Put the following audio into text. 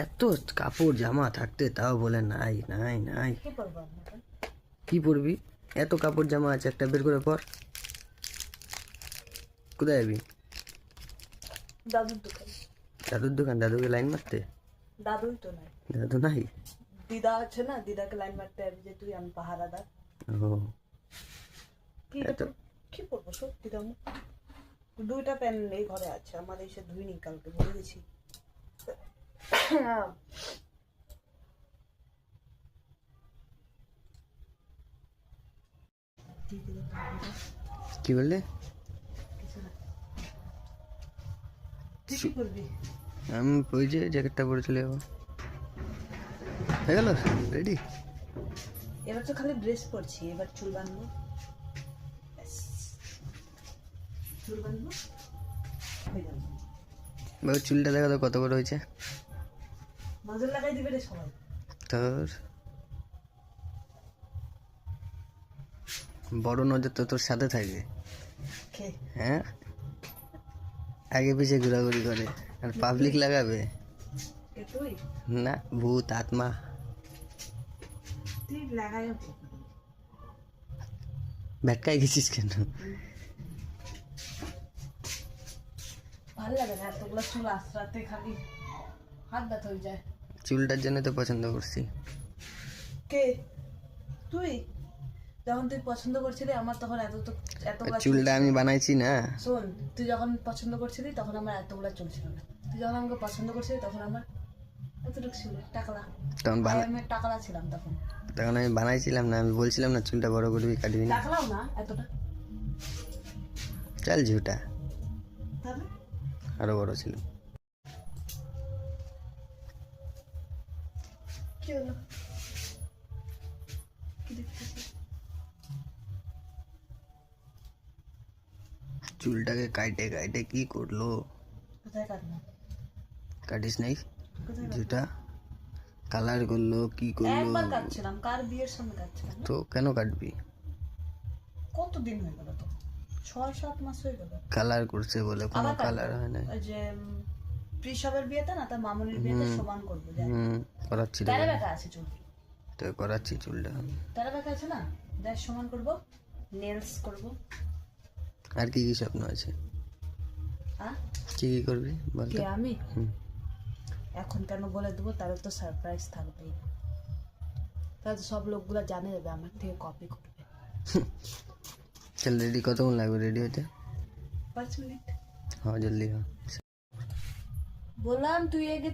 এত কাপড় জামা থাকতে তাও বলে নাই নাই নাই। কি পরবি? এত কাপড় জামা আছে, একটা বের করে পর। কোথায় যাবি? দাদুর দোকান। দাদুর দোকান? দাদুকে লাইন মারতে? দাদুই তো নাই, দাদু নাই? দিদা আছে না, দিদাকে লাইন মারতে হবে যে তুই আমি পাহারাদার। ও কি এত কি করবো সত্যি দাম। দুইটা প্যান এই ঘরে আছে, আমার এসে ধুইনি, কালকে বলে দিয়েছি। কি বললে? তুই কি করবি? আমি ওই যে জ্যাকেটটা পরে চলে যাবো। হয়ে গেল রেডি? এবার তো খালি ড্রেস পরছি, এবার চুল বাঁধবো। ব্যাস। চুল বাঁধবো, হয়ে যাবে। বাবু চুলটা দেখা তো কত বড় হয়েছে। নজর লাগাই দিবে রে সবাই। তোর বড় নজর তো তোর সাথে থাকবে। কে? হ্যাঁ, আগে পিছে ঘোরাঘুরি করে আর পাবলিক লাগাবে কে তুই? না, ভূত আত্মা। তুই লাগাই ভেটকায় গেছিস কেন? ভালো লাগে না এতগুলো চুল আশ্রাতে, খালি হাত ব্যথা হয়ে যায়। চুলটার জন্য তো পছন্দ করছি। কে? তুই যখন তুই পছন্দ করছিলি আমার তখন এতগুলা চুলটা আমি বানাইছি না। শোন, তুই যখন পছন্দ করছিলি তখন আমার এতগুলা চুল ছিল না। তুই যখন আমাকে পছন্দ করছিলি তখন আমার এতটুকু ছিল, টাকলা। তখন আমি টাকলা ছিলাম তখন। তখন আমি বানাইছিলাম না, আমি বলছিলাম না চুলটা বড় করবি, কাটবি না। টাকলাও না এতটা। চল ঝুটা, তাহলে আরো বড় ছিল। কি হলো? কি দেখতেছিস? চুলটাকে কাটে কাটে কি করলো? কোথায় কাটবো? কাটিস নাই? কোথায় কাটবো? যেটা কালার করলো কি করলো? একবার কাটছিলাম, কার বিয়ের সামনে কাটছিলাম। তো কেন কাটবি? কতদিন হয়ে গেল তো, 6-7 মাস হয়ে গেল। কালার করছে বলে কোনো আবার কালার হয় না। ওই যে ঋষভের বিয়েতে না, তার মামুনির বিয়েতে সমান করবো। করাচ্ছি তো, তেরা বেকা আছে চুল, তো করাচ্ছি চুলটা। তেরা বেকা আছে না, দেখ সমান করবো, নেলস করবো। আর কি কি স্বপ্ন আছে? কি কি করবি বল কে তো? আমি? এখন কেন বলে দেবো? তাহলে তো সারপ্রাইজ থাকবেই, তাহলে তো সব লোকগুলো জানে যাবে, আমার থেকে কপি করবে। চল রেডি, কতক্ষণ লাগবে রেডি হতে? 5 মিনিট। হ্যাঁ জলদি হ। বললাম তুই আগে